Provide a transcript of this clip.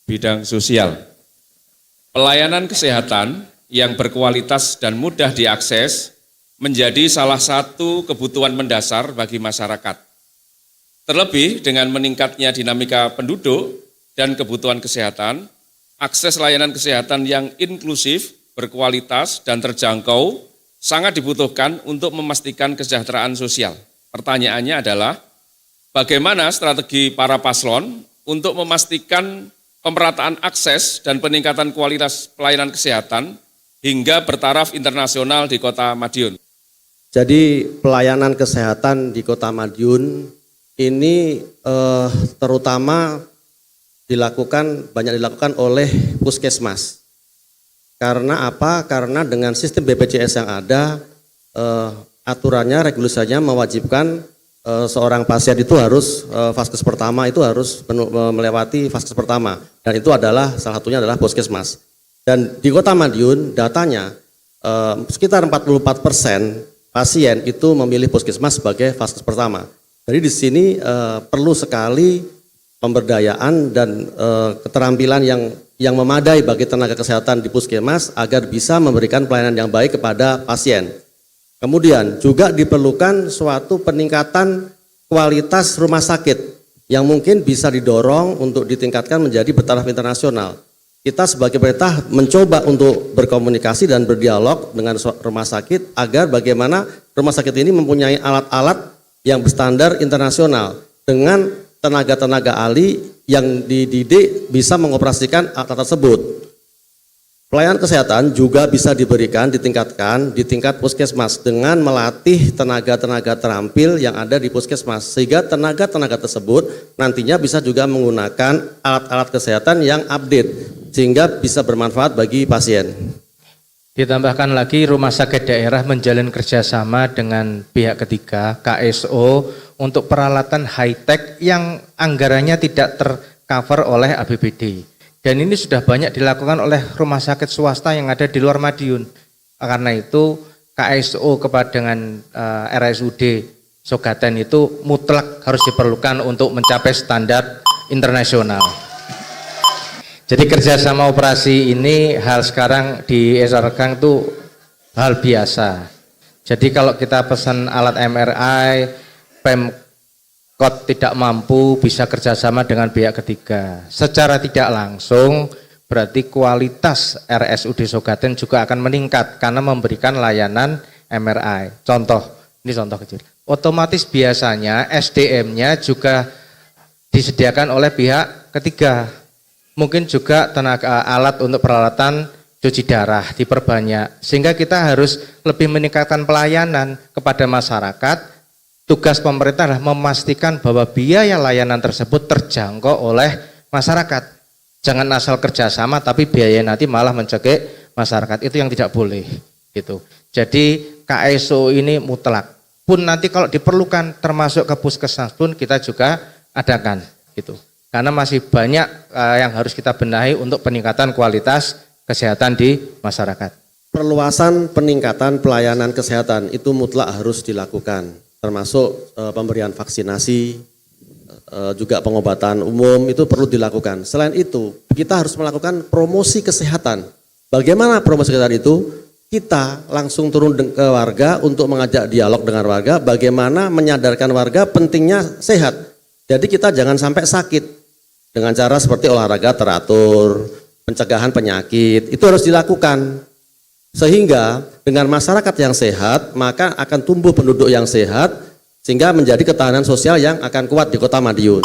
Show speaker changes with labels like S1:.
S1: bidang sosial. Pelayanan kesehatan yang berkualitas dan mudah diakses menjadi salah satu kebutuhan mendasar bagi masyarakat. Terlebih dengan meningkatnya dinamika penduduk dan kebutuhan kesehatan, akses layanan kesehatan yang inklusif, berkualitas, dan terjangkau sangat dibutuhkan untuk memastikan kesejahteraan sosial. Pertanyaannya adalah, bagaimana strategi para paslon untuk memastikan pemerataan akses dan peningkatan kualitas pelayanan kesehatan hingga bertaraf internasional di Kota Madiun?
S2: Jadi pelayanan kesehatan di Kota Madiun ini terutama banyak dilakukan oleh puskesmas. Karena apa? Karena dengan sistem BPJS yang ada, aturannya, regulasinya mewajibkan seorang pasien itu harus vaskes pertama itu harus melewati vaskes pertama, dan itu adalah salah satunya adalah puskesmas. Dan di Kota Madiun datanya sekitar 44% pasien itu memilih puskesmas sebagai vaskes pertama. Jadi di sini perlu sekali pemberdayaan dan keterampilan yang memadai bagi tenaga kesehatan di puskesmas agar bisa memberikan pelayanan yang baik kepada pasien. Kemudian juga diperlukan suatu peningkatan kualitas rumah sakit yang mungkin bisa didorong untuk ditingkatkan menjadi bertaraf internasional. Kita sebagai pemerintah mencoba untuk berkomunikasi dan berdialog dengan rumah sakit agar bagaimana rumah sakit ini mempunyai alat-alat yang berstandar internasional dengan tenaga-tenaga ahli yang dididik bisa mengoperasikan alat tersebut. Pelayanan kesehatan juga bisa ditingkatkan di tingkat puskesmas dengan melatih tenaga-tenaga terampil yang ada di puskesmas, sehingga tenaga-tenaga tersebut nantinya bisa juga menggunakan alat-alat kesehatan yang update sehingga bisa bermanfaat bagi pasien.
S3: Ditambahkan lagi rumah sakit daerah menjalin kerjasama dengan pihak ketiga, KSO, untuk peralatan high-tech yang anggarannya tidak tercover oleh APBD. Dan ini sudah banyak dilakukan oleh rumah sakit swasta yang ada di luar Madiun. Karena itu KSO dengan RSUD Sogaten itu mutlak harus diperlukan untuk mencapai standar internasional. Jadi kerjasama operasi ini hal sekarang di SRK itu hal biasa. Jadi kalau kita pesan alat MRI, Pemkot tidak mampu, bisa kerjasama dengan pihak ketiga. Secara tidak langsung berarti kualitas RSUD Sogaten juga akan meningkat karena memberikan layanan MRI. Ini contoh kecil. Otomatis biasanya SDM-nya juga disediakan oleh pihak ketiga. Mungkin juga tenaga alat untuk peralatan cuci darah diperbanyak, sehingga kita harus lebih meningkatkan pelayanan kepada masyarakat. Tugas pemerintah adalah memastikan bahwa biaya layanan tersebut terjangkau oleh masyarakat. Jangan asal kerjasama tapi biaya nanti malah mencekik masyarakat, itu yang tidak boleh. Gitu. Jadi KSO ini mutlak. Pun nanti kalau diperlukan termasuk ke puskesmas pun kita juga adakan. Gitu. Karena masih banyak yang harus kita benahi untuk peningkatan kualitas kesehatan di masyarakat.
S2: Perluasan peningkatan pelayanan kesehatan itu mutlak harus dilakukan, termasuk pemberian vaksinasi, juga pengobatan umum itu perlu dilakukan. Selain itu, kita harus melakukan promosi kesehatan. Bagaimana promosi kesehatan itu? Kita langsung turun ke warga untuk mengajak dialog dengan warga, bagaimana menyadarkan warga pentingnya sehat. Jadi kita jangan sampai sakit. Dengan cara seperti olahraga teratur, pencegahan penyakit, itu harus dilakukan. Sehingga dengan masyarakat yang sehat, maka akan tumbuh penduduk yang sehat, sehingga menjadi ketahanan sosial yang akan kuat di Kota Madiun.